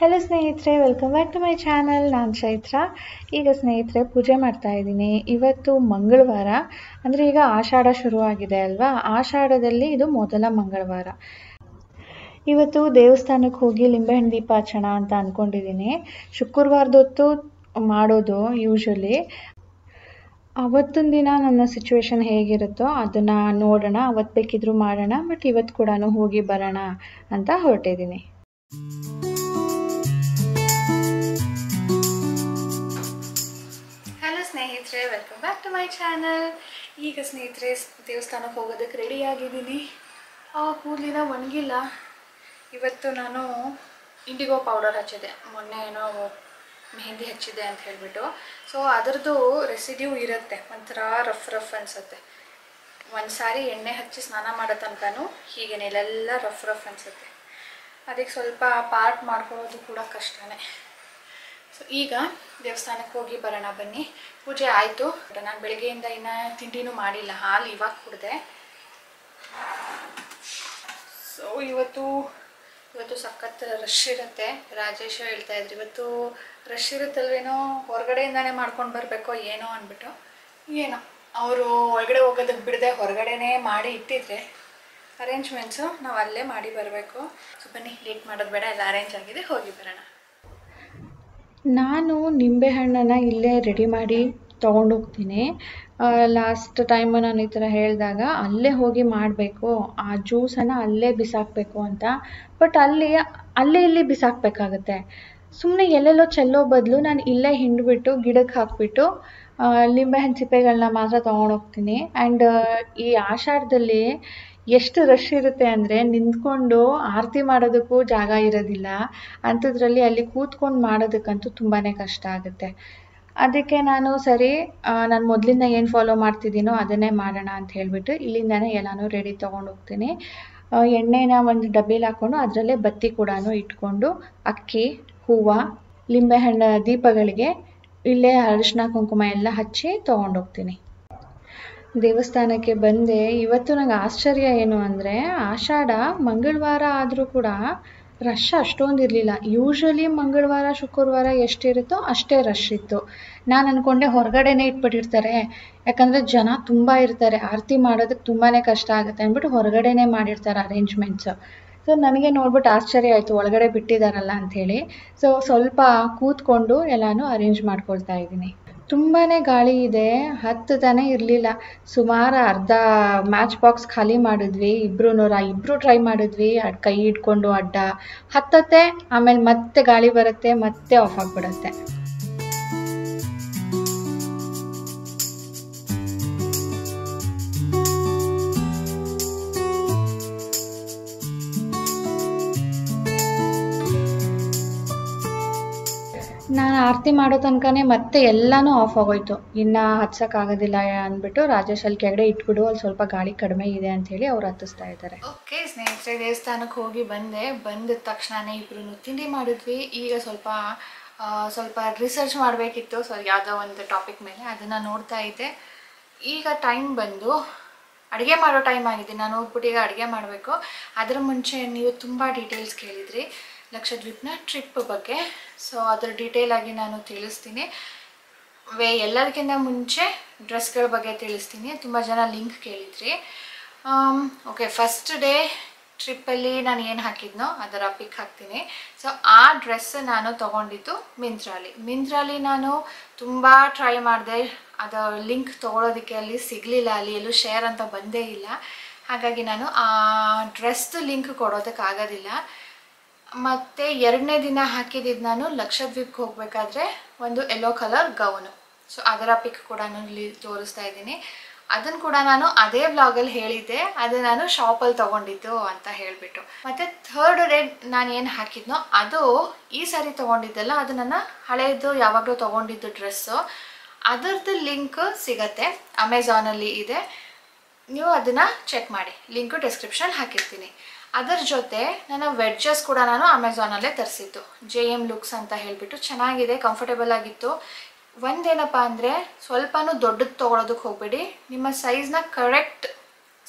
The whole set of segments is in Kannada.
ಹಲೋ ಸ್ನೇಹಿತರೆ, welcome back to my channel. ನಾನು ಚೈತ್ರ. ಈಗ ಸ್ನೇಹಿತರೆ ಪೂಜೆ ಮಾಡ್ತಾ ಇದ್ದೀನಿ. ಇವತ್ತು ಮಂಗಳವಾರ, ಅಂದರೆ ಈಗ ಆಷಾಢ ಶುರುವಾಗಿದೆ ಅಲ್ವಾ. ಆಷಾಢದಲ್ಲಿ ಇದು ಮೊದಲ ಮಂಗಳವಾರ. ಇವತ್ತು ದೇವಸ್ಥಾನಕ್ಕೆ ಹೋಗಿ ಲಿಂಬೆಹಣ್ಣು ದೀಪ ಹಚ್ಚೋಣ ಅಂತ ಅಂದ್ಕೊಂಡಿದ್ದೀನಿ. ಶುಕ್ರವಾರದೊತ್ತು ಮಾಡೋದು ಯೂಶ್ವಲಿ. ಅವತ್ತಿನ ದಿನ ನನ್ನ ಸಿಚುವೇಶನ್ ಹೇಗಿರುತ್ತೋ ಅದನ್ನು ನೋಡೋಣ, ಅವತ್ತು ಬೇಕಿದ್ರೂ ಮಾಡೋಣ. ಬಟ್ ಇವತ್ತು ಕೂಡ ಹೋಗಿ ಬರೋಣ ಅಂತ ಹೊರಟಿದ್ದೀನಿ. ಸ್ನೇಹಿತರೆ, welcome back to my channel. ಈಗ ಸ್ನೇಹಿತರೆ ದೇವಸ್ಥಾನಕ್ಕೆ ಹೋಗೋದಕ್ಕೆ ರೆಡಿ ಆಗಿದ್ದೀನಿ. ಕೂದಲಿನ ಒಣಗಿಲ್ಲ. ಇವತ್ತು ನಾನು ಇಂಡಿಗೋ ಪೌಡರ್ ಹಚ್ಚಿದೆ. ಮೊನ್ನೆ ಏನೋ ಮೆಹಂದಿ ಹಚ್ಚಿದೆ ಅಂತ ಹೇಳಿಬಿಟ್ಟು. ಸೊ ಅದರದ್ದು ರೆಸಿಡ್ಯೂ ಇರುತ್ತೆ, ಒಂಥರ ರಫ್ ಅನಿಸುತ್ತೆ. ಒಂದು ಸಾರಿ ಎಣ್ಣೆ ಹಚ್ಚಿ ಸ್ನಾನ ಮಾಡೋ ತನಕನೂ ಹೀಗೆ ನೆಲೆಲ್ಲ ರಫ್ ಅನಿಸುತ್ತೆ. ಅದಕ್ಕೆ ಸ್ವಲ್ಪ ಪಾರ್ಟ್ ಮಾಡ್ಕೊಳ್ಳೋದು ಕೂಡ ಕಷ್ಟನೇ. ಸೊ ಈಗ ದೇವಸ್ಥಾನಕ್ಕೆ ಹೋಗಿ ಬರೋಣ ಬನ್ನಿ. ಪೂಜೆ ಆಯಿತು. ನಾನು ಬೆಳಗ್ಗೆಯಿಂದ ಇನ್ನೂ ತಿಂಡಿನೂ ಮಾಡಿಲ್ಲ, ಹಾಲು ಇವಾಗ ಕುಡಿದೆ. ಸೊ ಇವತ್ತು ಸಖತ್ ರಶ್ ಇರುತ್ತೆ. ರಾಜೇಶ್ ಹೇಳ್ತಾ ಇದ್ರು ಇವತ್ತು ರಶ್ ಇರುತ್ತಲ್ವೇನೋ, ಹೊರಗಡೆಯಿಂದಾನೇ ಮಾಡ್ಕೊಂಡು ಬರಬೇಕೋ ಏನೋ ಅಂದ್ಬಿಟ್ಟು. ಏನೋ ಅವರು ಒಳಗಡೆ ಹೋಗೋದಕ್ಕೆ ಬಿಡದೆ ಹೊರಗಡೆನೇ ಮಾಡಿ ಇಟ್ಟಿದ್ರೆ ಅರೇಂಜ್ಮೆಂಟ್ಸು ನಾವು ಅಲ್ಲೇ ಮಾಡಿ ಬರಬೇಕು. ಸೊ ಬನ್ನಿ, ಲೇಟ್ ಮಾಡೋದು ಬೇಡ, ಎಲ್ಲ ಅರೇಂಜ್ ಆಗಿದೆ, ಹೋಗಿ ಬರೋಣ. ನಾನು ನಿಂಬೆಹಣ್ಣನ್ನು ಇಲ್ಲೇ ರೆಡಿ ಮಾಡಿ ತೊಗೊಂಡೋಗ್ತೀನಿ. ಲಾಸ್ಟ್ ಟೈಮು ನಾನು ಈ ಥರ ಹೇಳಿದಾಗ ಅಲ್ಲೇ ಹೋಗಿ ಮಾಡಬೇಕು, ಆ ಜ್ಯೂಸನ್ನು ಅಲ್ಲೇ ಬಿಸಾಕಬೇಕು ಅಂತ. ಬಟ್ ಅಲ್ಲೇ ಇಲ್ಲಿ ಬಿಸಾಕಬೇಕಾಗತ್ತೆ. ಸುಮ್ಮನೆ ಎಲ್ಲೆಲ್ಲೋ ಚೆಲ್ಲೋ ಬದಲು ನಾನು ಇಲ್ಲೇ ಹಿಂಡ್ಬಿಟ್ಟು ಗಿಡಕ್ಕೆ ಹಾಕಿಬಿಟ್ಟು ಲಿಂಬೆಹಣ್ಣು ಸಿಪ್ಪೆಗಳನ್ನ ಮಾತ್ರ ತೊಗೊಂಡೋಗ್ತೀನಿ. ಆ್ಯಂಡ್ ಈ ಆಷಾಢದಲ್ಲಿ ಎಷ್ಟು ರಶ್ ಇರುತ್ತೆ ಅಂದರೆ ನಿಂತ್ಕೊಂಡು ಆರತಿ ಮಾಡೋದಕ್ಕೂ ಜಾಗ ಇರೋದಿಲ್ಲ. ಅಂಥದ್ರಲ್ಲಿ ಅಲ್ಲಿ ಕೂತ್ಕೊಂಡು ಮಾಡೋದಕ್ಕಂತೂ ತುಂಬಾ ಕಷ್ಟ ಆಗುತ್ತೆ. ಅದಕ್ಕೆ ನಾನು ನಾನು ಮೊದಲಿಂದ ಏನು ಫಾಲೋ ಮಾಡ್ತಿದ್ದೀನೋ ಅದನ್ನೇ ಮಾಡೋಣ ಅಂತ ಹೇಳಿಬಿಟ್ಟು ಇಲ್ಲಿಂದನೇ ಎಲ್ಲನೂ ರೆಡಿ ತೊಗೊಂಡೋಗ್ತೀನಿ. ಎಣ್ಣೆನ ಒಂದು ಡಬ್ಬಿಲಿ ಹಾಕ್ಕೊಂಡು ಅದರಲ್ಲೇ ಬತ್ತಿ ಕೂಡ ಇಟ್ಕೊಂಡು ಅಕ್ಕಿ, ಹೂವು, ಲಿಂಬೆಹಣ್ಣು ದೀಪಗಳಿಗೆ ಇಲ್ಲೇ ಅರಿಶಿನ ಕುಂಕುಮ ಎಲ್ಲ ಹಚ್ಚಿ ತೊಗೊಂಡೋಗ್ತೀನಿ. ದೇವಸ್ಥಾನಕ್ಕೆ ಬಂದೆ. ಇವತ್ತು ನನಗೆ ಆಶ್ಚರ್ಯ ಏನು ಅಂದರೆ, ಆಷಾಢ ಮಂಗಳವಾರ ಆದರೂ ಕೂಡ ರಶ್ ಅಷ್ಟೊಂದು ಇರಲಿಲ್ಲ. ಯೂಶ್ವಲಿ ಮಂಗಳವಾರ ಶುಕ್ರವಾರ ಎಷ್ಟಿರುತ್ತೋ ಅಷ್ಟೇ ರಶ್ ಇತ್ತು. ನಾನು ಅಂದ್ಕೊಂಡೆ ಹೊರಗಡೆನೇ ಇಟ್ಬಿಟ್ಟಿರ್ತಾರೆ, ಯಾಕಂದರೆ ಜನ ತುಂಬ ಇರ್ತಾರೆ, ಆರತಿ ಮಾಡೋದಕ್ಕೆ ತುಂಬಾ ಕಷ್ಟ ಆಗುತ್ತೆ ಅಂದ್ಬಿಟ್ಟು ಹೊರಗಡೆನೇ ಮಾಡಿರ್ತಾರೆ ಅರೇಂಜ್ಮೆಂಟ್ಸು. ಸೊ ನನಗೆ ನೋಡ್ಬಿಟ್ಟು ಆಶ್ಚರ್ಯ ಆಯಿತು, ಒಳಗಡೆ ಬಿಟ್ಟಿದ್ದಾರಲ್ಲ ಅಂಥೇಳಿ. ಸೊ ಸ್ವಲ್ಪ ಕೂತ್ಕೊಂಡು ಎಲ್ಲನೂ ಅರೇಂಜ್ ಮಾಡ್ಕೊಳ್ತಾ ಇದ್ದೀನಿ. ತುಂಬಾ ಗಾಳಿ ಇದೆ, ಹತ್ತತಾನೆ ಇರಲಿಲ್ಲ. ಸುಮಾರು ಅರ್ಧ ಮ್ಯಾಚ್ ಬಾಕ್ಸ್ ಖಾಲಿ ಮಾಡಿದ್ವಿ. ಇಬ್ಬರು ಟ್ರೈ ಮಾಡಿದ್ವಿ, ಕೈ ಹಿಡ್ಕೊಂಡು ಅಡ್ಡ ಹತ್ತತ್ತೆ, ಆಮೇಲೆ ಮತ್ತೆ ಗಾಳಿ ಬರುತ್ತೆ, ಮತ್ತೆ ಆಫ್ ಆಗಿಬಿಡತ್ತೆ. ನಾನು ಆರತಿ ಮಾಡೋ ತನಕನೇ ಮತ್ತೆ ಎಲ್ಲನೂ ಆಫ್ ಆಗೋಯ್ತು. ಇನ್ನು ಹತ್ಸೋಕ್ಕಾಗೋದಿಲ್ಲ ಅಂದ್ಬಿಟ್ಟು ರಾಜೇಶ್ ಅಲ್ಲಿ ಕೆಳಗಡೆ ಇಟ್ಬಿಡು, ಅಲ್ಲಿ ಸ್ವಲ್ಪ ಗಾಳಿ ಕಡಿಮೆ ಇದೆ ಅಂಥೇಳಿ ಅವ್ರು ಹತ್ತಿಸ್ತಾ ಇದ್ದಾರೆ. ಓಕೆ ಸ್ನೇಹಿತರೆ, ದೇವಸ್ಥಾನಕ್ಕೆ ಹೋಗಿ ಬಂದ ತಕ್ಷಣನೇ ಇಬ್ಬರು ತಿಂಡಿ ಮಾಡಿದ್ವಿ. ಈಗ ಸ್ವಲ್ಪ ರಿಸರ್ಚ್ ಮಾಡಬೇಕಿತ್ತು, ಯಾವುದೋ ಒಂದು ಟಾಪಿಕ್ ಮೇಲೆ, ಅದನ್ನು ನೋಡ್ತಾ ಇದ್ದೆ. ಈಗ ಟೈಮ್ ಬಂದು ಅಡುಗೆ ಮಾಡೋ ಟೈಮ್ ಆಗಿದೆ. ನಾನು ಹೋಗ್ಬಿಟ್ಟು ಈಗ ಅಡುಗೆ ಮಾಡಬೇಕು. ಅದರ ಮುಂಚೆ ನೀವು ತುಂಬ ಡೀಟೇಲ್ಸ್ ಕೇಳಿದ್ರಿ ಲಕ್ಷದ್ವೀಪ್ನ ಟ್ರಿಪ್ ಬಗ್ಗೆ. ಸೊ ಅದರ ಡೀಟೇಲಾಗಿ ನಾನು ತಿಳಿಸ್ತೀನಿ. ಎಲ್ಲದಕ್ಕಿಂತ ಮುಂಚೆ ಡ್ರೆಸ್ಗಳ ಬಗ್ಗೆ ತಿಳಿಸ್ತೀನಿ. ತುಂಬ ಜನ ಲಿಂಕ್ ಕೇಳಿದ್ರಿ. ಓಕೆ, ಫಸ್ಟ್ ಡೇ ಟ್ರಿಪ್ಪಲ್ಲಿ ನಾನು ಏನು ಹಾಕಿದ್ನೋ ಅದರ ಪಿಕ್ ಹಾಕ್ತೀನಿ. ಸೊ ಆ ಡ್ರೆಸ್ ನಾನು ತೊಗೊಂಡಿದ್ದು ಮಿಂತ್ರಾಲಿ ನಾನು ತುಂಬ ಟ್ರೈ ಮಾಡಿದೆ. ಅದು ಲಿಂಕ್ ತೊಗೊಳೋದಕ್ಕೆ ಅಲ್ಲಿ ಸಿಗಲಿಲ್ಲ, ಅಲ್ಲಿ ಎಲ್ಲೂ ಶೇರ್ ಅಂತ ಬಂದೇ ಇಲ್ಲ. ಹಾಗಾಗಿ ನಾನು ಆ ಡ್ರೆಸ್ದು ಲಿಂಕ್ ಕೊಡೋದಕ್ಕಾಗೋದಿಲ್ಲ. ಮತ್ತು ಎರಡನೇ ದಿನ ಹಾಕಿದ್ದು ನಾನು ಲಕ್ಷದ್ವೀಪ್ಗೆ ಹೋಗಬೇಕಾದ್ರೆ ಒಂದು ಯೆಲ್ಲೋ ಕಲರ್ ಗೌನು. ಸೊ ಅದರ ಪಿಕ್ ಕೂಡ ನಾನು ಇಲ್ಲಿ ತೋರಿಸ್ತಾ ಇದ್ದೀನಿ. ಅದನ್ನು ಕೂಡ ನಾನು ಅದೇ ವ್ಲಾಗಲ್ಲಿ ಹೇಳಿದ್ದೆ, ಅದು ನಾನು ಶಾಪಲ್ಲಿ ತೊಗೊಂಡಿದ್ದು ಅಂತ ಹೇಳಿಬಿಟ್ಟು. ಮತ್ತು ಥರ್ಡ್ ಡೇ ನಾನು ಏನು ಹಾಕಿದ್ನೋ ಅದು ಈ ಸಾರಿ ತೊಗೊಂಡಿದ್ದಲ್ಲ, ಅದು ನನ್ನ ಹಳೆಯದು ಯಾವಾಗಲೂ ತೊಗೊಂಡಿದ್ದು ಡ್ರೆಸ್ಸು. ಅದರದ್ದು ಲಿಂಕ್ ಸಿಗತ್ತೆ, ಅಮೆಝಾನಲ್ಲಿ ಇದೆ, ನೀವು ಅದನ್ನು ಚೆಕ್ ಮಾಡಿ. ಲಿಂಕು ಡಿಸ್ಕ್ರಿಪ್ಷನ್ ಹಾಕಿರ್ತೀನಿ. ಅದರ ಜೊತೆ ನನ್ನ ವೆಡ್ಜಸ್ ಕೂಡ ನಾನು ಅಮೆಝಾನಲ್ಲೇ ತರಿಸಿದ್ದು. JM ಲುಕ್ಸ್ ಅಂತ ಹೇಳಿಬಿಟ್ಟು ಚೆನ್ನಾಗಿದೆ, ಕಂಫರ್ಟೇಬಲ್ ಆಗಿತ್ತು. ಒಂದೇನಪ್ಪ ಅಂದರೆ ಸ್ವಲ್ಪನೂ ದೊಡ್ಡದು ತೊಗೊಳೋದಕ್ಕೆ ಹೋಗಬೇಡಿ, ನಿಮ್ಮ ಸೈಜ್ನ ಕರೆಕ್ಟ್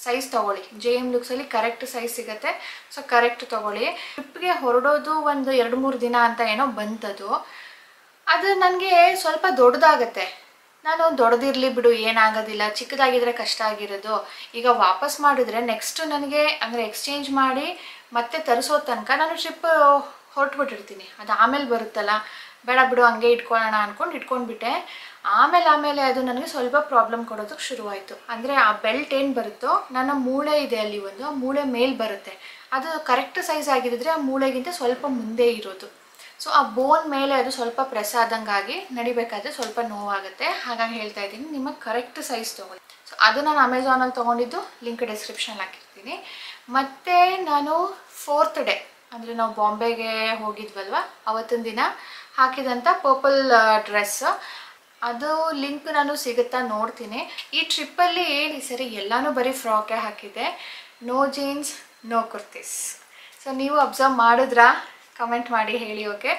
ಸೈಜ್ ತೊಗೊಳ್ಳಿ. JM ಲುಕ್ಸಲ್ಲಿ ಕರೆಕ್ಟ್ ಸೈಜ್ ಸಿಗುತ್ತೆ. ಸೊ ಕರೆಕ್ಟ್ ತೊಗೊಳ್ಳಿ. ಟ್ರಿಪ್ಗೆ ಹೊರಡೋದು ಒಂದು 2-3 ದಿನ ಅಂತ ಏನೋ ಬಂತದು. ಅದು ನನಗೆ ಸ್ವಲ್ಪ ದೊಡ್ಡದಾಗತ್ತೆ. ನಾನು ದೊಡ್ಡದಿರಲಿ ಬಿಡು ಏನಾಗೋದಿಲ್ಲ, ಚಿಕ್ಕದಾಗಿದ್ರೆ ಕಷ್ಟ ಆಗಿರೋದು, ಈಗ ವಾಪಸ್ ಮಾಡಿದ್ರೆ ನೆಕ್ಸ್ಟ್ ನನಗೆ ಅಂದರೆ ಎಕ್ಸ್ಚೇಂಜ್ ಮಾಡಿ ಮತ್ತೆ ತರಿಸೋ ತನಕ ನಾನು ಟ್ರಿಪ್ ಹೊರಟುಬಿಟ್ಟಿರ್ತೀನಿ. ಅದು ಆಮೇಲೆ ಬರುತ್ತಲ್ಲ, ಬೇಡ ಬಿಡು ಹಂಗೆ ಇಟ್ಕೊಳ್ಳೋಣ ಅಂದ್ಕೊಂಡು ಇಟ್ಕೊಂಡ್ಬಿಟ್ಟೆ. ಆಮೇಲೆ ಅದು ನನಗೆ ಸ್ವಲ್ಪ ಪ್ರಾಬ್ಲಮ್ ಕೊಡೋದಕ್ಕೆ ಶುರುವಾಯಿತು. ಅಂದರೆ ಆ ಬೆಲ್ಟ್ ಏನು ಬರುತ್ತೋ, ನನ್ನ ಮೂಳೆ ಇದೆ ಅಲ್ಲಿ ಒಂದು, ಮೂಳೆ ಮೇಲೆ ಬರುತ್ತೆ. ಅದು ಕರೆಕ್ಟ್ ಸೈಜ್ ಆಗಿದ್ದರೆ ಆ ಮೂಳೆಗಿಂತ ಸ್ವಲ್ಪ ಮುಂದೆ ಇರೋದು. ಸೊ ಆ ಬೋನ್ ಮೇಲೆ ಅದು ಸ್ವಲ್ಪ ಪ್ರೆಸ್ ಆದಂಗಾಗಿ ನಡಿಬೇಕಾದ್ರೆ ಸ್ವಲ್ಪ ನೋವಾಗುತ್ತೆ. ಹಾಗಾಗಿ ಹೇಳ್ತಾ ಇದ್ದೀನಿ, ನಿಮಗೆ ಕರೆಕ್ಟ್ ಸೈಜ್ ತೊಗೊಳ್ಳಿ. ಸೊ ಅದು ನಾನು ಅಮೆಝಾನಲ್ಲಿ ತೊಗೊಂಡಿದ್ದು, ಲಿಂಕ್ ಡಿಸ್ಕ್ರಿಪ್ಷನಲ್ಲಿ ಹಾಕಿರ್ತೀನಿ. ಮತ್ತು ನಾನು 4th ಡೇ ಅಂದರೆ ನಾವು ಬಾಂಬೆಗೆ ಹೋಗಿದ್ವಲ್ವ, ಅವತ್ತಿನ ದಿನ ಹಾಕಿದಂಥ ಪರ್ಪಲ್ ಡ್ರೆಸ್, ಅದು ಲಿಂಕ್ ನಾನು ಸಿಗುತ್ತಾ ನೋಡ್ತೀನಿ. ಈ ಟ್ರಿಪ್ಪಲ್ಲಿ ಈ ಸರಿ ಎಲ್ಲನೂ ಬರೀ ಫ್ರಾಕೆ ಹಾಕಿದ್ದೆ, no jeans no kurtis. So ನೀವು ಅಬ್ಸರ್ವ್ ಮಾಡಿದ್ರಾ? ಕಮೆಂಟ್ ಮಾಡಿ ಹೇಳಿ. ಓಕೆ,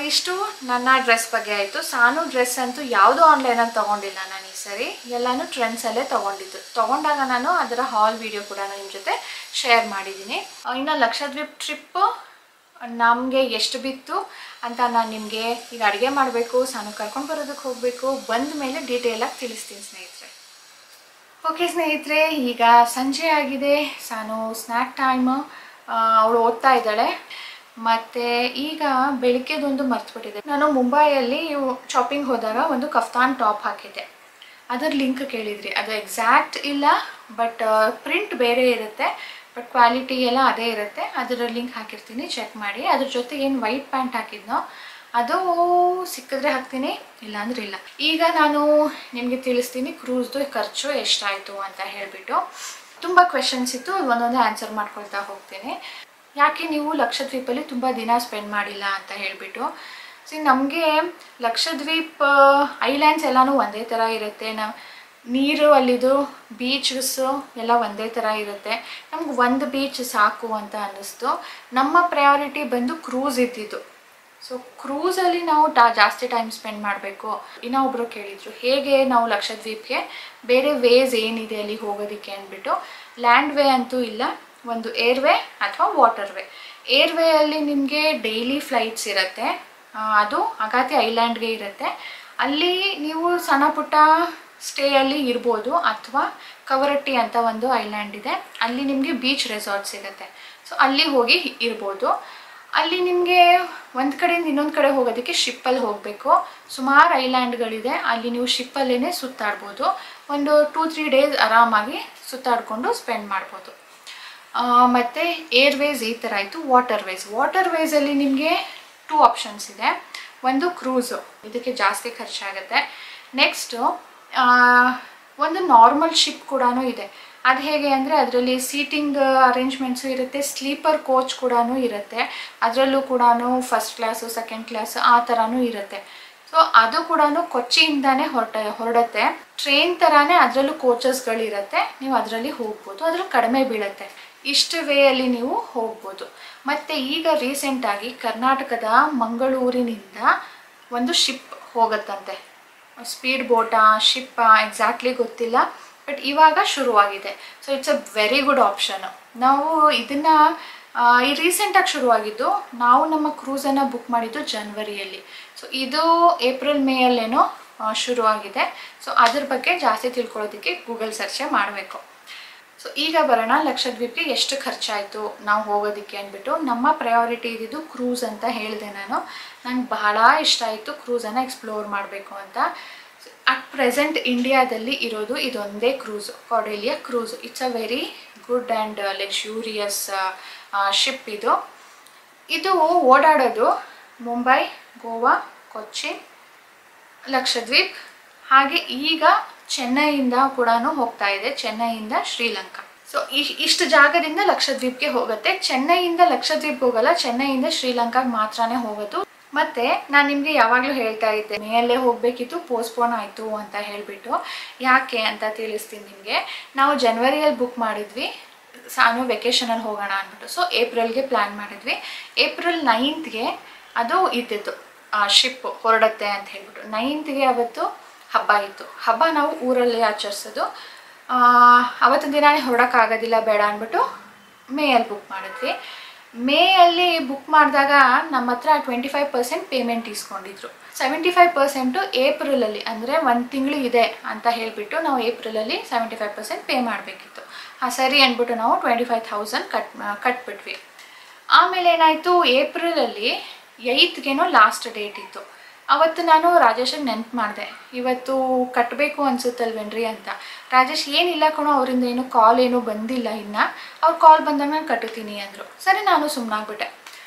ಇಷ್ಟು ನನ್ನ ಡ್ರೆಸ್ ಬಗ್ಗೆ ಆಯಿತು. ಸಾನು ಡ್ರೆಸ್ ಅಂತೂ ಯಾವುದೂ ಆನ್ಲೈನಲ್ಲಿ ತೊಗೊಂಡಿಲ್ಲ ನಾನು ಈ ಸರಿ, ಎಲ್ಲನೂ ಟ್ರೆಂಡ್ಸಲ್ಲೇ ತೊಗೊಂಡಿದ್ದು. ತೊಗೊಂಡಾಗ ನಾನು ಅದರ ಹಾಲ್ ವಿಡಿಯೋ ಕೂಡ ನಿಮ್ಮ ಜೊತೆ ಶೇರ್ ಮಾಡಿದ್ದೀನಿ. ಇನ್ನು ಲಕ್ಷದ್ವೀಪ್ ಟ್ರಿಪ್ಪು ನಮಗೆ ಎಷ್ಟು ಬಿತ್ತು ಅಂತ ನಾನು ನಿಮಗೆ ಈಗ ಅಡುಗೆ ಮಾಡಬೇಕು, ಸಾನು ಕರ್ಕೊಂಡು ಬರೋದಕ್ಕೆ ಹೋಗಬೇಕು, ಬಂದ ಮೇಲೆ ಡೀಟೇಲಾಗಿ ತಿಳಿಸ್ತೀನಿ ಸ್ನೇಹಿತರೆ. ಓಕೆ ಸ್ನೇಹಿತರೆ, ಈಗ ಸಂಜೆ ಆಗಿದೆ, ಸಾನು ಸ್ನ್ಯಾಕ್ ಟೈಮು, ಅವಳು ಓದ್ತಾ ಇದ್ದಾಳೆ. ಮತ್ತು ಈಗ ಬೆಳಿಗ್ಗೆದೊಂದು ಮರ್ತುಬಿಟ್ಟಿದೆ. ನಾನು ಮುಂಬೈಯಲ್ಲಿ ಶಾಪಿಂಗ್ ಹೋದಾಗ ಒಂದು ಕಫ್ತಾನ್ ಟಾಪ್ ಹಾಕಿದ್ದೆ, ಅದರ ಲಿಂಕ್ ಕೇಳಿದ್ರಿ. ಅದು ಎಕ್ಸಾಕ್ಟ್ ಇಲ್ಲ, ಬಟ್ ಪ್ರಿಂಟ್ ಬೇರೆ ಇರುತ್ತೆ, ಬಟ್ ಕ್ವಾಲಿಟಿ ಎಲ್ಲ ಅದೇ ಇರುತ್ತೆ. ಅದರ ಲಿಂಕ್ ಹಾಕಿರ್ತೀನಿ, ಚೆಕ್ ಮಾಡಿ. ಅದ್ರ ಜೊತೆ ಏನು ವೈಟ್ ಪ್ಯಾಂಟ್ ಹಾಕಿದ್ನೋ ಅದು ಸಿಕ್ಕಿದ್ರೆ ಹಾಕ್ತೀನಿ, ಇಲ್ಲಾಂದ್ರೆ ಇಲ್ಲ. ಈಗ ನಾನು ನಿಮಗೆ ತಿಳಿಸ್ತೀನಿ ಕ್ರೂಸ್ದು ಖರ್ಚು ಎಷ್ಟಾಯಿತು ಅಂತ ಹೇಳಿಬಿಟ್ಟು. ತುಂಬ ಕ್ವೆಶನ್ಸ್ ಇತ್ತು, ಒಂದೊಂದೇ ಆನ್ಸರ್ ಮಾಡ್ಕೊಳ್ತಾ ಹೋಗ್ತೀನಿ. ಯಾಕೆ ನೀವು ಲಕ್ಷದ್ವೀಪಲ್ಲಿ ತುಂಬ ದಿನ ಸ್ಪೆಂಡ್ ಮಾಡಿಲ್ಲ ಅಂತ ಹೇಳಿಬಿಟ್ಟು. ನಮಗೆ ಲಕ್ಷದ್ವೀಪ್ ಐಲ್ಯಾಂಡ್ಸ್ ಎಲ್ಲನೂ ಒಂದೇ ಥರ ಇರುತ್ತೆ. ನೀರು ಅಲ್ಲಿದು ಬೀಚಸ್ಸು ಎಲ್ಲ ಒಂದೇ ಥರ ಇರುತ್ತೆ. ನಮ್ಗೆ ಒಂದು ಬೀಚ್ ಸಾಕು ಅಂತ ಅನ್ನಿಸ್ತು. ನಮ್ಮ ಪ್ರಯಾರಿಟಿ ಬಂದು ಕ್ರೂಸ್ ಇದ್ದಿದ್ದು. ಸೊ ಕ್ರೂಸಲ್ಲಿ ನಾವು ಜಾಸ್ತಿ ಟೈಮ್ ಸ್ಪೆಂಡ್ ಮಾಡಬೇಕು. ಇನ್ನೊಬ್ಬರು ಕೇಳಿದರು ಹೇಗೆ ನಾವು ಲಕ್ಷದ್ವೀಪ್ಗೆ ಬೇರೆ ವೇಸ್ ಏನಿದೆ ಅಲ್ಲಿ ಹೋಗೋದಕ್ಕೆ ಅಂದ್ಬಿಟ್ಟು. ಲ್ಯಾಂಡ್ ವೇ ಅಂತೂ ಇಲ್ಲ, ಒಂದು ಏರ್ವೇ ಅಥವಾ ವಾಟರ್ ವೇ. ಏರ್ವೇಯಲ್ಲಿ ನಿಮಗೆ ಡೈಲಿ ಫ್ಲೈಟ್ಸ್ ಇರುತ್ತೆ, ಅದು ಅಗಾತಿ ಐಲ್ಯಾಂಡ್ಗೆ ಇರುತ್ತೆ. ಅಲ್ಲಿ ನೀವು ಸಣ್ಣ ಪುಟ್ಟ ಸ್ಟೇಯಲ್ಲಿ ಇರ್ಬೋದು, ಅಥವಾ ಕವರಟ್ಟಿ ಅಂತ ಒಂದು ಐಲ್ಯಾಂಡ್ ಇದೆ, ಅಲ್ಲಿ ನಿಮಗೆ ಬೀಚ್ ರೆಸಾರ್ಟ್ ಸಿಗುತ್ತೆ. ಸೊ ಅಲ್ಲಿ ಹೋಗಿ ಇರ್ಬೋದು. ಅಲ್ಲಿ ನಿಮಗೆ ಒಂದು ಕಡೆಯಿಂದ ಇನ್ನೊಂದು ಕಡೆ ಹೋಗೋದಕ್ಕೆ ಶಿಪ್ಪಲ್ಲಿ ಹೋಗಬೇಕು. ಸುಮಾರು ಐಲ್ಯಾಂಡ್ಗಳಿದೆ, ಅಲ್ಲಿ ನೀವು ಶಿಪ್ಪಲ್ಲೇ ಸುತ್ತಾಡ್ಬೋದು. ಒಂದು 2-3 ಡೇಸ್ ಆರಾಮಾಗಿ ಸುತ್ತಾಡಿಕೊಂಡು ಸ್ಪೆಂಡ್ ಮಾಡ್ಬೋದು. ಮತ್ತು ಏರ್ವೇಸ್ ಈ ಥರ ಆಯಿತು. ವಾಟರ್ ವೇಸಲ್ಲಿ ನಿಮಗೆ 2 ಆಪ್ಷನ್ಸ್ ಇದೆ. ಒಂದು ಕ್ರೂಸು, ಇದಕ್ಕೆ ಜಾಸ್ತಿ ಖರ್ಚಾಗುತ್ತೆ. ನೆಕ್ಸ್ಟು ಒಂದು ನಾರ್ಮಲ್ ಶಿಪ್ ಕೂಡ ಇದೆ. ಅದು ಹೇಗೆ ಅಂದರೆ ಅದರಲ್ಲಿ ಸೀಟಿಂಗ್ ಅರೇಂಜ್ಮೆಂಟ್ಸು ಇರುತ್ತೆ, ಸ್ಲೀಪರ್ ಕೋಚ್ ಕೂಡ ಇರುತ್ತೆ. ಅದರಲ್ಲೂ ಕೂಡ ಫಸ್ಟ್ ಕ್ಲಾಸು, ಸೆಕೆಂಡ್ ಕ್ಲಾಸು ಆ ಥರನೂ ಇರುತ್ತೆ. ಸೊ ಅದು ಕೂಡ ಕೊಚ್ಚಿಯಿಂದಾನೇ ಹೊರಡುತ್ತೆ. ಟ್ರೈನ್ ಥರನೇ ಅದರಲ್ಲೂ ಕೋಚಸ್ಗಳಿರುತ್ತೆ, ನೀವು ಅದರಲ್ಲಿ ಹೋಗ್ಬೋದು. ಅದ್ರಲ್ಲಿ ಕಡಿಮೆ ಬೀಳುತ್ತೆ. ಇಷ್ಟು ವೇಯಲ್ಲಿ ನೀವು ಹೋಗ್ಬೋದು. ಮತ್ತು ಈಗ ರೀಸೆಂಟಾಗಿ ಕರ್ನಾಟಕದ ಮಂಗಳೂರಿನಿಂದ ಒಂದು ಶಿಪ್ ಹೋಗುತ್ತಂತೆ. ಸ್ಪೀಡ್ ಬೋಟಾ ಶಿಪ್ಪಾ ಎಕ್ಸಾಕ್ಟ್ಲಿ ಗೊತ್ತಿಲ್ಲ, ಬಟ್ ಇವಾಗ ಶುರುವಾಗಿದೆ. So it's a very good option. ನಾವು ಇದನ್ನು ಈ ರೀಸೆಂಟಾಗಿ ಶುರುವಾಗಿದ್ದು, ನಾವು ನಮ್ಮ ಕ್ರೂಸನ್ನು ಬುಕ್ ಮಾಡಿದ್ದು ಜನವರಿಯಲ್ಲಿ. ಸೊ ಇದು ಏಪ್ರಿಲ್ ಮೇಯಲ್ಲೇನೋ ಶುರುವಾಗಿದೆ. ಸೊ ಅದ್ರ ಬಗ್ಗೆ ಜಾಸ್ತಿ ತಿಳ್ಕೊಳ್ಳೋದಕ್ಕೆ ಗೂಗಲ್ ಸರ್ಚೇ ಮಾಡಬೇಕು. ಸೊ ಈಗ ಬರೋಣ ಲಕ್ಷದ್ವೀಪ್ಗೆ ಎಷ್ಟು ಖರ್ಚಾಯಿತು ನಾವು ಹೋಗೋದಕ್ಕೆ ಅಂದ್ಬಿಟ್ಟು. ನಮ್ಮ ಪ್ರಯಾರಿಟಿ ಇದ್ದಿದ್ದು ಕ್ರೂಸ್ ಅಂತ ಹೇಳಿದೆ ನಾನು. ನಂಗೆ ಬಹಳ ಇಷ್ಟ ಆಯಿತು ಕ್ರೂಸನ್ನು ಎಕ್ಸ್ಪ್ಲೋರ್ ಮಾಡಬೇಕು ಅಂತ. ಅಟ್ ಪ್ರೆಸೆಂಟ್ ಇಂಡಿಯಾದಲ್ಲಿ ಇರೋದು ಇದೊಂದೇ cruise, Cordelia cruise. It's a very good and luxurious ship ಇದು. ಇದು ಓಡಾಡೋದು ಮುಂಬೈ, ಗೋವಾ, ಕೊಚ್ಚಿನ್, ಲಕ್ಷದ್ವೀಪ್, ಹಾಗೆ ಈಗ ಚೆನ್ನೈಯಿಂದ ಕೂಡ ಹೋಗ್ತಾ ಇದೆ, ಚೆನ್ನೈಯಿಂದ ಶ್ರೀಲಂಕಾ. ಸೊ ಇಷ್ಟು ಜಾಗದಿಂದ ಲಕ್ಷದ್ವೀಪ್ಗೆ ಹೋಗುತ್ತೆ. ಚೆನ್ನೈಯಿಂದ ಲಕ್ಷದ್ವೀಪ್ ಹೋಗಲ್ಲ, ಚೆನ್ನೈಯಿಂದ ಶ್ರೀಲಂಕಾಗೆ ಮಾತ್ರನೇ ಹೋಗೋದು. ಮತ್ತು ನಾನು ನಿಮಗೆ ಯಾವಾಗಲೂ ಹೇಳ್ತಾ ಇದ್ದೆ ಮೇಯಲ್ಲೇ ಹೋಗಬೇಕಿತ್ತು, ಪೋಸ್ಟ್ಪೋನ್ ಆಯಿತು ಅಂತ ಹೇಳಿಬಿಟ್ಟು. ಯಾಕೆ ಅಂತ ತಿಳಿಸ್ತೀನಿ ನಿಮಗೆ. ನಾವು ಜನವರಿಯಲ್ಲಿ ಬುಕ್ ಮಾಡಿದ್ವಿ, ಸಾನು ವೆಕೇಷನಲ್ಲಿ ಹೋಗೋಣ ಅಂದ್ಬಿಟ್ಟು. ಸೊ ಏಪ್ರಿಲ್ಗೆ ಪ್ಲ್ಯಾನ್ ಮಾಡಿದ್ವಿ. ಏಪ್ರಿಲ್ 9th ಅದು ಇದ್ದಿತ್ತು, ಶಿಪ್ ಹೊರಡುತ್ತೆ ಅಂತ ಹೇಳ್ಬಿಟ್ಟು. 9th ಅವತ್ತು ಹಬ್ಬ ಇತ್ತು. ಹಬ್ಬ ನಾವು ಊರಲ್ಲಿ ಆಚರಿಸೋದು. ಅವತ್ತಿನ ದಿನ ಹೊರಡೋಕ್ಕಾಗೋದಿಲ್ಲ ಬೇಡ ಅಂದ್ಬಿಟ್ಟು ಮೇಯಲ್ಲಿ ಬುಕ್ ಮಾಡಿದ್ವಿ. ಮೇಯಲ್ಲಿ ಬುಕ್ ಮಾಡಿದಾಗ ನಮ್ಮ ಹತ್ರ 25% ಪೇಮೆಂಟ್ ಇಸ್ಕೊಂಡಿದ್ರು. 75% ಏಪ್ರಿಲಲ್ಲಿ, ಅಂದರೆ 1 ತಿಂಗಳು ಇದೆ ಅಂತ ಹೇಳಿಬಿಟ್ಟು ನಾವು ಏಪ್ರಿಲಲ್ಲಿ 75% ಪೇ ಮಾಡಬೇಕಿತ್ತು. ಸರಿ ಅಂದ್ಬಿಟ್ಟು ನಾವು 25,000 ಕಟ್ಬಿಟ್ವಿ. ಆಮೇಲೆ ಏನಾಯಿತು, ಏಪ್ರಿಲಲ್ಲಿ 8ಗೆ ಲಾಸ್ಟ್ ಡೇಟ್ ಇತ್ತು. ಅವತ್ತು ನಾನು ರಾಜೇಶಿಗೆ ನೆನ್ಪು ಮಾಡಿದೆ, ಇವತ್ತು ಕಟ್ಟಬೇಕು ಅನ್ಸುತ್ತಲ್ವೇನ್ರಿ ಅಂತ. ರಾಜೇಶ್ ಏನಿಲ್ಲ ಕಣೋ, ಅವರಿಂದ ಏನು ಕಾಲ್ ಏನೂ ಬಂದಿಲ್ಲ, ಇನ್ನು ಅವ್ರು ಕಾಲ್ ಬಂದಾಗ ನಾನು ಕಟ್ಟುತ್ತೀನಿ ಅಂದರು. ಸರಿ, ನಾನು ಸುಮ್ಮನಾಗ್ಬಿಟ್ಟೆ.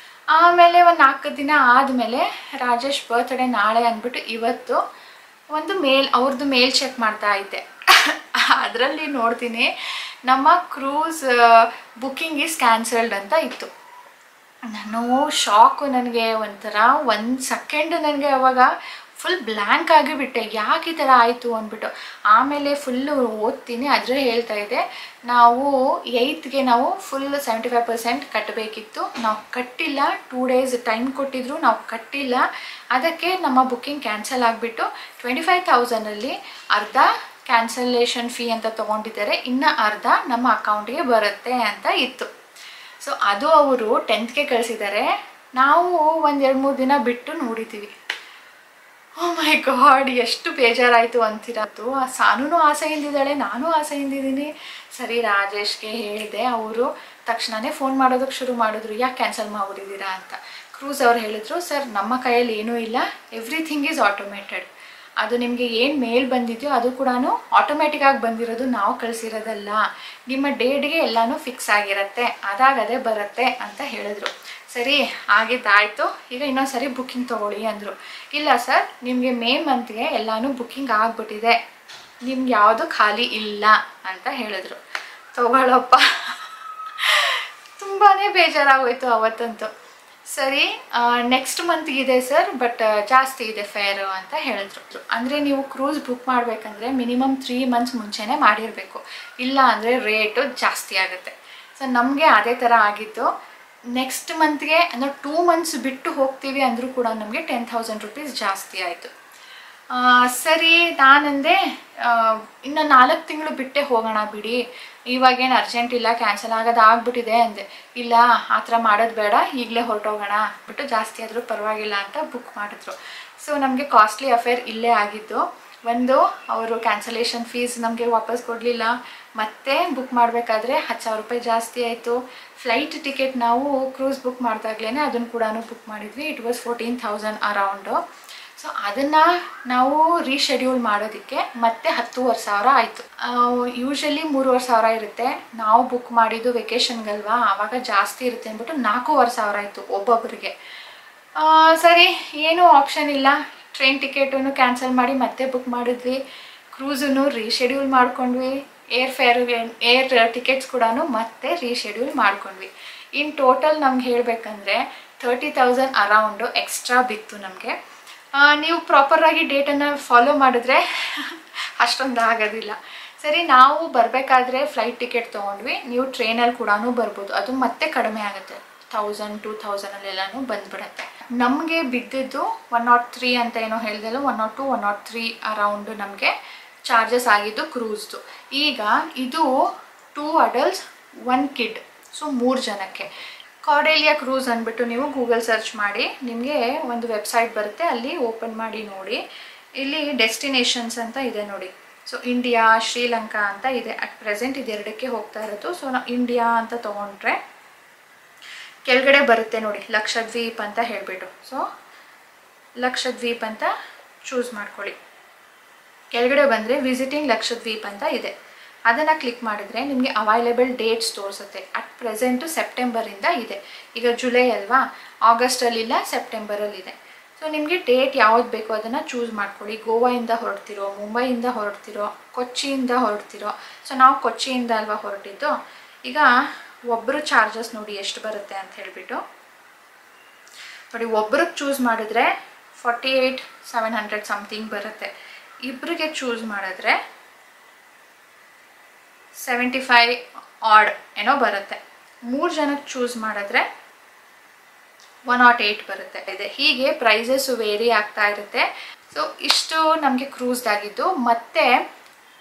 ಆಮೇಲೆ ಒಂದು 4 ದಿನ ಆದಮೇಲೆ ರಾಜೇಶ್ ಬರ್ತ್ಡೇ ನಾಳೆ ಅಂದ್ಬಿಟ್ಟು ಇವತ್ತು ಒಂದು ಅವ್ರದ್ದು ಮೇಲ್ ಚೆಕ್ ಮಾಡ್ತಾ ಇದ್ದೆ. ಅದರಲ್ಲಿ ನೋಡ್ತೀನಿ ನಮ್ಮ ಕ್ರೂಸ್ ಬುಕ್ಕಿಂಗ್ ಈಸ್ ಕ್ಯಾನ್ಸಲ್ಡ್ ಅಂತ ಇತ್ತು. ನಾನು ಶಾಕು, ನನಗೆ ಒಂಥರ 1 ಸೆಕೆಂಡ್ ನನಗೆ ಅವಾಗ ಫುಲ್ ಬ್ಲ್ಯಾಂಕ್ ಆಗಿಬಿಟ್ಟೆ, ಯಾಕೆ ಈ ಥರ ಆಯಿತು ಅಂದ್ಬಿಟ್ಟು. ಆಮೇಲೆ ಫುಲ್ಲು ಓದ್ತೀನಿ, ಅದರೇ ಹೇಳ್ತಾ ಇದೆ, ನಾವು 8ಗೆ ನಾವು ಫುಲ್ 75% ಕಟ್ಟಬೇಕಿತ್ತು, ನಾವು ಕಟ್ಟಿಲ್ಲ. 2 ಡೇಸ್ ಟೈಮ್ ಕೊಟ್ಟಿದ್ರು, ನಾವು ಕಟ್ಟಿಲ್ಲ. ಅದಕ್ಕೆ ನಮ್ಮ ಬುಕ್ಕಿಂಗ್ ಕ್ಯಾನ್ಸಲ್ ಆಗಿಬಿಟ್ಟು 25,000ಅಲ್ಲಿ ಅರ್ಧ ಕ್ಯಾನ್ಸಲೇಷನ್ ಫೀ ಅಂತ ತೊಗೊಂಡಿದ್ದಾರೆ, ಇನ್ನು ಅರ್ಧ ನಮ್ಮ ಅಕೌಂಟಿಗೆ ಬರುತ್ತೆ ಅಂತ ಇತ್ತು. ಸೊ ಅದು ಅವರು 10ಗೆ ಕಳಿಸಿದ್ದಾರೆ. ನಾವು 1-2-3 ದಿನ ಬಿಟ್ಟು ನೋಡಿದ್ದೀವಿ. ಓ ಮೈ ಗಾಡ್, ಎಷ್ಟು ಬೇಜಾರಾಯಿತು ಅಂತಿರತ್ತು. ಸಾನೂ ಆಸೆಯಿಂದಿದ್ದಾಳೆ, ನಾನು ಆಸೆಯಿಂದಿದ್ದೀನಿ. ಸರಿ, ರಾಜೇಶ್ಗೆ ಹೇಳಿದೆ. ಅವರು ತಕ್ಷಣವೇ ಫೋನ್ ಮಾಡೋದಕ್ಕೆ ಶುರು ಮಾಡಿದ್ರು, ಯಾಕೆ ಕ್ಯಾನ್ಸಲ್ ಮಾಡಿಬಿಟ್ಟಿದ್ದೀರಾ ಅಂತ. ಕ್ರೂಸ್ ಅವ್ರು ಹೇಳಿದ್ರು, ಸರ್ ನಮ್ಮ ಕೈಯಲ್ಲಿ ಏನೂ ಇಲ್ಲ, ಎವ್ರಿಥಿಂಗ್ ಈಸ್ ಆಟೋಮೇಟೆಡ್. ಅದು ನಿಮಗೆ ಏನು ಮೇಲ್ ಬಂದಿದೆಯೋ ಅದು ಕೂಡ ಆಟೋಮೆಟಿಕ್ಕಾಗಿ ಬಂದಿರೋದು, ನಾವು ಕಳಿಸಿರೋದಲ್ಲ. ನಿಮ್ಮ ಡೇಟ್ಗೆ ಎಲ್ಲನೂ ಫಿಕ್ಸ್ ಆಗಿರುತ್ತೆ, ಅದಾಗದೇ ಬರುತ್ತೆ ಅಂತ ಹೇಳಿದ್ರು. ಸರಿ, ಆಗಿದ್ದಾಯಿತು. ಈಗ ಇನ್ನೊಂದು ಸರಿ ಬುಕ್ಕಿಂಗ್ ತೊಗೊಳ್ಳಿ ಅಂದರು. ಇಲ್ಲ ಸರ್, ನಿಮಗೆ ಮೇ ಮಂತ್ಗೆ ಎಲ್ಲನೂ ಬುಕ್ಕಿಂಗ್ ಆಗಿಬಿಟ್ಟಿದೆ, ನಿಮ್ಗೆ ಯಾವುದು ಖಾಲಿ ಇಲ್ಲ ಅಂತ ಹೇಳಿದ್ರು. ತಗೊಳ್ಳಪ್ಪ, ತುಂಬಾ ಬೇಜಾರಾಗೋಯ್ತು ಅವತ್ತಂತೂ. ಸರಿ, ನೆಕ್ಸ್ಟ್ ಮಂತ್ಗಿದೆ ಸರ್, ಬಟ್ ಜಾಸ್ತಿ ಇದೆ ಫೇರು ಅಂತ ಹೇಳಿದ್ರು. ಅಂದರೆ ನೀವು ಕ್ರೂಸ್ ಬುಕ್ ಮಾಡಬೇಕಂದ್ರೆ ಮಿನಿಮಮ್ 3 ಮಂತ್ಸ್ ಮುಂಚೆನೇ ಮಾಡಿರಬೇಕು, ಇಲ್ಲ ಅಂದರೆ ರೇಟು ಜಾಸ್ತಿ ಆಗುತ್ತೆ. ಸೊ ನಮಗೆ ಅದೇ ಥರ ಆಗಿತ್ತು. ನೆಕ್ಸ್ಟ್ ಮಂತ್ಗೆ ಅಂದರೆ 2 ಮಂತ್ಸ್ ಬಿಟ್ಟು ಹೋಗ್ತೀವಿ ಅಂದರೂ ಕೂಡ ನಮಗೆ 10,000 ರೂಪೀಸ್ ಜಾಸ್ತಿ ಆಯಿತು. ಸರಿ, ನಾನಂದೆ ಇನ್ನು 4 ತಿಂಗಳು ಬಿಟ್ಟೆ ಹೋಗೋಣ ಬಿಡಿ, ಇವಾಗೇನು ಅರ್ಜೆಂಟ್ ಇಲ್ಲ, ಕ್ಯಾನ್ಸಲ್ ಆಗೋದು ಆಗ್ಬಿಟ್ಟಿದೆ ಅಂದೆ. ಇಲ್ಲ, ಆ ಥರ ಮಾಡೋದು ಬೇಡ, ಈಗಲೇ ಹೊರಟೋಗೋಣ ಬಿಟ್ಟು ಜಾಸ್ತಿ ಆದರೂ ಪರವಾಗಿಲ್ಲ ಅಂತ ಬುಕ್ ಮಾಡಿದ್ರು. ಸೊ ನಮಗೆ ಕಾಸ್ಟ್ಲಿ ಅಫೇರ್ ಇಲ್ಲೇ ಆಗಿದ್ದು. ಒಂದು, ಅವರು ಕ್ಯಾನ್ಸಲೇಷನ್ ಫೀಸ್ ನಮಗೆ ವಾಪಸ್ ಕೊಡಲಿಲ್ಲ, ಮತ್ತೆ ಬುಕ್ ಮಾಡಬೇಕಾದ್ರೆ 10,000 ರೂಪಾಯಿ ಜಾಸ್ತಿ ಆಯಿತು. ಫ್ಲೈಟ್ ಟಿಕೆಟ್ ನಾವು ಕ್ರೂಸ್ ಬುಕ್ ಮಾಡಿದಾಗ್ಲೇ ಅದನ್ನು ಕೂಡ ಬುಕ್ ಮಾಡಿದ್ವಿ, ಇಟ್ ವಾಸ್ 14,000 ಅರೌಂಡು. ಸೊ ಅದನ್ನು ನಾವು ರೀಶೆಡ್ಯೂಲ್ ಮಾಡೋದಕ್ಕೆ ಮತ್ತೆ 10,500 ಆಯಿತು. ಯೂಶ್ವಲಿ 3,500 ಇರುತ್ತೆ, ನಾವು ಬುಕ್ ಮಾಡಿದ್ದು ವೆಕೇಷನ್ಗಲ್ವಾ, ಆವಾಗ ಜಾಸ್ತಿ ಇರುತ್ತೆ ಅಂದ್ಬಿಟ್ಟು 4,500 ಆಯಿತು ಒಬ್ಬೊಬ್ಬರಿಗೆ. ಸರಿ, ಏನೂ ಆಪ್ಷನ್ ಇಲ್ಲ, ಟ್ರೈನ್ ಟಿಕೆಟನ್ನು ಕ್ಯಾನ್ಸಲ್ ಮಾಡಿ ಮತ್ತೆ ಬುಕ್ ಮಾಡಿದ್ವಿ, ಕ್ರೂಸನ್ನು ರೀಶೆಡ್ಯೂಲ್ ಮಾಡ್ಕೊಂಡ್ವಿ, ಏರ್ ಟಿಕೆಟ್ಸ್ ಕೂಡ ಮತ್ತೆ ರೀಶೆಡ್ಯೂಲ್ ಮಾಡ್ಕೊಂಡ್ವಿ. ಇನ್ ಟೋಟಲ್ ನಮ್ಗೆ ಹೇಳಬೇಕಂದ್ರೆ 30,000 ಅರೌಂಡು ಎಕ್ಸ್ಟ್ರಾ ಬಿತ್ತು ನಮಗೆ. ನೀವು ಪ್ರಾಪರಾಗಿ ಡೇಟನ್ನು ಫಾಲೋ ಮಾಡಿದ್ರೆ ಅಷ್ಟೊಂದು ಆಗೋದಿಲ್ಲ. ಸರಿ, ನಾವು ಬರಬೇಕಾದ್ರೆ ಫ್ಲೈಟ್ ಟಿಕೆಟ್ ತೊಗೊಂಡ್ವಿ, ನೀವು ಟ್ರೈನಲ್ಲಿ ಕೂಡ ಬರ್ಬೋದು, ಅದು ಮತ್ತೆ ಕಡಿಮೆ ಆಗುತ್ತೆ, 1,000-2,000 ಬಂದುಬಿಡುತ್ತೆ. ನಮಗೆ ಬಿದ್ದಿದ್ದು 103 ಅಂತ ಏನೋ ಹೇಳಿದೆಲ್ಲ, 102, 103 ಅರೌಂಡು ನಮಗೆ ಚಾರ್ಜಸ್ ಆಗಿದ್ದು ಕ್ರೂಸ್ದು. ಈಗ ಇದು 2 ಅಡಲ್ಟ್ಸ್ 1 ಕಿಡ್, ಸೊ 3 ಜನಕ್ಕೆ. ಕಾರ್ಡೆಲಿಯಾ ಕ್ರೂಸ್ ಅಂದ್ಬಿಟ್ಟು ನೀವು ಗೂಗಲ್ ಸರ್ಚ್ ಮಾಡಿ, ನಿಮಗೆ ಒಂದು ವೆಬ್ಸೈಟ್ ಬರುತ್ತೆ, ಅಲ್ಲಿ ಓಪನ್ ಮಾಡಿ ನೋಡಿ. ಇಲ್ಲಿ ಡೆಸ್ಟಿನೇಷನ್ಸ್ ಅಂತ ಇದೆ ನೋಡಿ. ಸೊ ಇಂಡಿಯಾ, ಶ್ರೀಲಂಕಾ ಅಂತ ಇದೆ. ಅಟ್ ಪ್ರೆಸೆಂಟ್ ಇದೆರಡಕ್ಕೆ ಹೋಗ್ತಾ ಇರೋದು. ಸೊ ನಾವು ಇಂಡಿಯಾ ಅಂತ ತೊಗೊಂಡ್ರೆ ಕೆಳಗಡೆ ಬರುತ್ತೆ ನೋಡಿ, ಲಕ್ಷದ್ವೀಪ್ ಅಂತ ಹೇಳಿಬಿಟ್ಟು. ಸೊ ಲಕ್ಷದ್ವೀಪ್ ಅಂತ ಚೂಸ್ ಮಾಡ್ಕೊಳ್ಳಿ. ಕೆಳಗಡೆ ಬಂದರೆ ವಿಸಿಟಿಂಗ್ ಲಕ್ಷದ್ವೀಪ್ ಅಂತ ಇದೆ, ಅದನ್ನು ಕ್ಲಿಕ್ ಮಾಡಿದ್ರೆ ನಿಮಗೆ ಅವೈಲೇಬಲ್ ಡೇಟ್ಸ್ ತೋರಿಸುತ್ತೆ. ಅಟ್ ಪ್ರೆಸೆಂಟು ಸೆಪ್ಟೆಂಬರಿಂದ ಇದೆ, ಈಗ ಜುಲೈ ಅಲ್ವಾ, ಆಗಸ್ಟಲ್ಲಿಲ್ಲ, ಸೆಪ್ಟೆಂಬರಲ್ಲಿದೆ. ಸೊ ನಿಮಗೆ ಡೇಟ್ ಯಾವ್ದು ಬೇಕೋ ಅದನ್ನು ಚೂಸ್ ಮಾಡ್ಕೊಳ್ಳಿ. ಗೋವಾಯಿಂದ ಹೊರಡ್ತಿರೋ, ಮುಂಬೈಯಿಂದ ಹೊರಡ್ತಿರೋ, ಕೊಚ್ಚಿಯಿಂದ ಹೊರಡ್ತಿರೋ. ಸೊ ನಾವು ಕೊಚ್ಚಿಯಿಂದ ಅಲ್ವಾ ಹೊರಟಿದ್ದು. ಈಗ ಒಬ್ಬರು ಚಾರ್ಜಸ್ ನೋಡಿ ಎಷ್ಟು ಬರುತ್ತೆ ಅಂತ ಹೇಳಿಬಿಟ್ಟು ನೋಡಿ. ಒಬ್ರಿಗೆ ಚೂಸ್ ಮಾಡಿದ್ರೆ 48,700 ಸಮಥಿಂಗ್ ಬರುತ್ತೆ. ಇಬ್ಬರಿಗೆ ಚೂಸ್ ಮಾಡಿದ್ರೆ 75 ಆಡ್ ಏನೋ ಬರುತ್ತೆ. 3 ಜನಕ್ಕೆ ಚೂಸ್ ಮಾಡಿದ್ರೆ 108 ಬರುತ್ತೆ ಇದೆ. ಹೀಗೆ ಪ್ರೈಸಸ್ ವೇರಿ ಆಗ್ತಾ ಇರುತ್ತೆ. ಸೊ ಇಷ್ಟು ನಮಗೆ ಕ್ರೂಸ್ದಾಗಿದ್ದು. ಮತ್ತೆ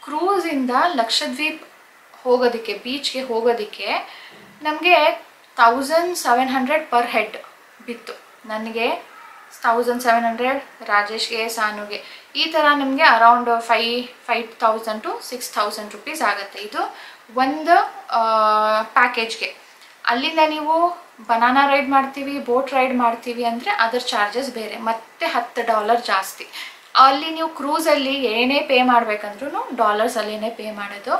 ಕ್ರೂಸಿಂದ ಲಕ್ಷದ್ವೀಪ್ ಹೋಗೋದಕ್ಕೆ, ಬೀಚ್ಗೆ ಹೋಗೋದಕ್ಕೆ ನಮಗೆ 1700 ಪರ್ ಹೆಡ್ ಬಿತ್ತು. ನನಗೆ 1700, ರಾಜೇಶ್ಗೆ, ಸಾನುಗೆ ಈ ಥರ ನಿಮಗೆ ಅರೌಂಡ್ 5,000 to 6,000 ರುಪೀಸ್ ಆಗುತ್ತೆ. ಇದು ಒಂದು ಪ್ಯಾಕೇಜ್ಗೆ. ಅಲ್ಲಿಂದ ನೀವು ಬನಾನಾ ರೈಡ್ ಮಾಡ್ತೀವಿ, ಬೋಟ್ ರೈಡ್ ಮಾಡ್ತೀವಿ ಅಂದರೆ ಅದರ ಚಾರ್ಜಸ್ ಬೇರೆ, ಮತ್ತೆ $10 ಜಾಸ್ತಿ. ಅಲ್ಲಿ ನೀವು ಕ್ರೂಸಲ್ಲಿ ಏನೇ ಪೇ ಮಾಡಬೇಕಂದ್ರೂ ಡಾಲರ್ಸಲ್ಲೇ ಪೇ ಮಾಡೋದು.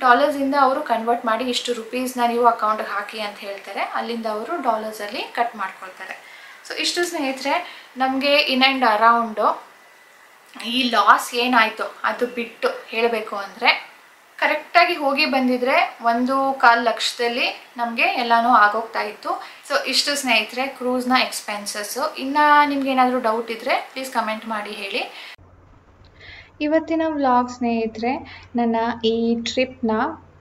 ಡಾಲರ್ಸಿಂದ ಅವರು ಕನ್ವರ್ಟ್ ಮಾಡಿ ಇಷ್ಟು ರುಪೀಸ್ನ ನೀವು ಅಕೌಂಟ್ಗೆ ಹಾಕಿ ಅಂತ ಹೇಳ್ತಾರೆ, ಅಲ್ಲಿಂದ ಅವರು ಡಾಲರ್ಸಲ್ಲಿ ಕಟ್ ಮಾಡ್ಕೊಳ್ತಾರೆ. ಸೊ ಇಷ್ಟು ಸ್ನೇಹಿತರೆ ನಮಗೆ ಇನ್ ಆ್ಯಂಡ್ ಅರೌಂಡು ಈ ಲಾಸ್ ಏನಾಯಿತು ಅದು ಬಿಟ್ಟು ಹೇಳಬೇಕು ಅಂದರೆ, ಕರೆಕ್ಟಾಗಿ ಹೋಗಿ ಬಂದಿದ್ರೆ 1.25 ಲಕ್ಷದಲ್ಲಿ ನಮಗೆ ಎಲ್ಲನೂ ಆಗೋಗ್ತಾ ಇತ್ತು. ಸೊ ಇಷ್ಟು ಸ್ನೇಹಿತರೆ ಕ್ರೂಸ್ನ ಎಕ್ಸ್ಪೆನ್ಸಸ್ಸು. ಇನ್ನು ನಿಮ್ಗೇನಾದರೂ ಡೌಟ್ ಇದ್ದರೆ ಪ್ಲೀಸ್ ಕಮೆಂಟ್ ಮಾಡಿ ಹೇಳಿ. ಇವತ್ತಿನ ವ್ಲಾಗ್ ಸ್ನೇಹಿತರೆ ನನ್ನ ಈ ಟ್ರಿಪ್ನ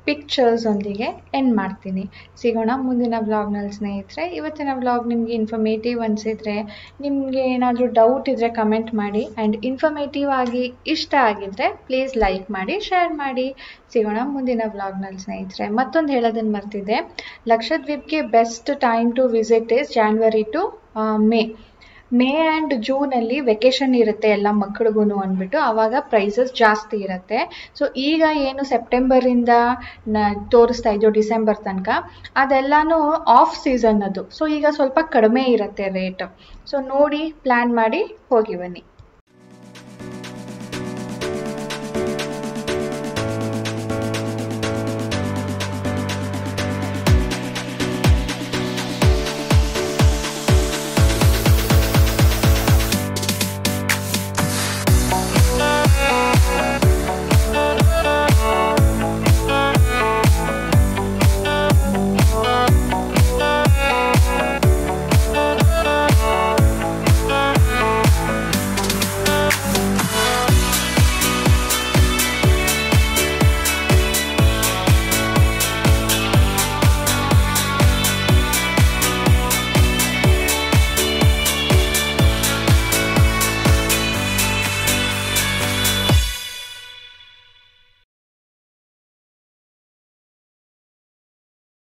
ಪಿಕ್ಚರ್ಸ್ ಒಂದಿಗೆ ಎಂಡ್ ಮಾಡ್ತೀನಿ. ಸಿಗೋಣ ಮುಂದಿನ ವ್ಲಾಗ್ನಲ್ಲಿ ಸ್ನೇಹಿತರೆ. ಇವತ್ತಿನ ವ್ಲಾಗ್ ನಿಮಗೆ ಇನ್ಫಾರ್ಮೇಟಿವ್ ಅನಿಸಿದರೆ, ನಿಮಗೆ ಏನಾದರೂ ಡೌಟ್ ಇದ್ದರೆ ಕಮೆಂಟ್ ಮಾಡಿ. ಆ್ಯಂಡ್ ಇನ್ಫಾರ್ಮೇಟಿವ್ ಆಗಿ ಇಷ್ಟ ಆಗಿದ್ದರೆ ಪ್ಲೀಸ್ ಲೈಕ್ ಮಾಡಿ, ಶೇರ್ ಮಾಡಿ. ಸಿಗೋಣ ಮುಂದಿನ ವ್ಲಾಗ್ನಲ್ಲಿ ಸ್ನೇಹಿತರೆ. ಮತ್ತೊಂದು ಹೇಳೋದನ್ನು ಮರ್ತಿದ್ದೆ, ಲಕ್ಷದ್ವೀಪ್ಗೆ best time to visit is January to May and ಜೂನಲ್ಲಿ ವೆಕೇಷನ್ ಇರುತ್ತೆ ಎಲ್ಲ ಮಕ್ಕಳಿಗೂ ಅಂದ್ಬಿಟ್ಟು, ಆವಾಗ ಪ್ರೈಸಸ್ ಜಾಸ್ತಿ ಇರುತ್ತೆ. ಸೊ ಈಗ ಏನು ಸೆಪ್ಟೆಂಬರಿಂದ ತೋರಿಸ್ತಾ ಇದ್ದೋ ಡಿಸೆಂಬರ್ ತನಕ, ಅದೆಲ್ಲನೂ ಆಫ್ ಸೀಸನ್ ಅದು. ಸೊ ಈಗ ಸ್ವಲ್ಪ ಕಡಿಮೆ ಇರುತ್ತೆ ರೇಟ್. ಸೊ ನೋಡಿ ಪ್ಲ್ಯಾನ್ ಮಾಡಿ ಹೋಗಿ ಬನ್ನಿ.